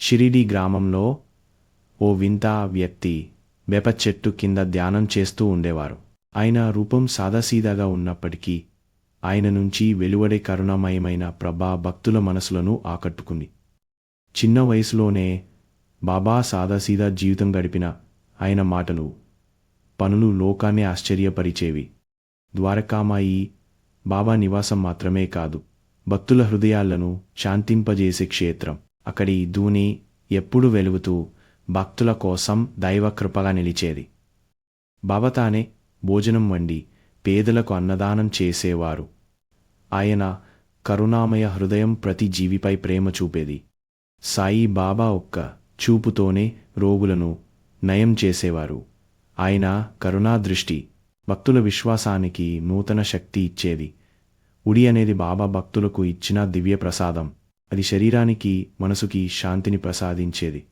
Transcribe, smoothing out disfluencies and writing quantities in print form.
షిరిడీ గ్రామంలో ఓ వింత వ్యక్తి వేప చెట్టు కింద ధ్యానం చేస్తూ ఉండేవారు. ఆయన రూపం సాదాసీదాగా ఉన్నప్పటికీ ఆయన నుంచి వెలువడే కరుణామయమైన ప్రభ భక్తుల మనసులను ఆకట్టుకుంది. చిన్న వయసులోనే బాబా సాదాసీదా జీవితం గడిపిన ఆయన మాటలు, పనులు లోకాన్ని ఆశ్చర్యపరిచేవి. ద్వారకామాయి బాబా నివాసం మాత్రమే కాదు, భక్తుల హృదయాలను శాంతింపజేసే క్షేత్రం. అక్కడి ధూని ఎప్పుడు వెలుగుతూ భక్తుల కోసం దైవకృపగా నిలిచేది. బాబా తానే భోజనం వండి పేదలకు అన్నదానం చేసేవారు. ఆయన కరుణామయ హృదయం ప్రతి జీవిపై ప్రేమ చూపేది. సాయి బాబా ఒక్క చూపుతోనే రోగులను నయం చేసేవారు. ఆయన కరుణాదృష్టి భక్తుల విశ్వాసానికి నూతన శక్తి ఇచ్చేది. ఉడి అనేది బాబా భక్తులకు ఇచ్చిన దివ్య ప్రసాదం. అది శరీరానికి మనసుకి శాంతిని ప్రసాదించేది.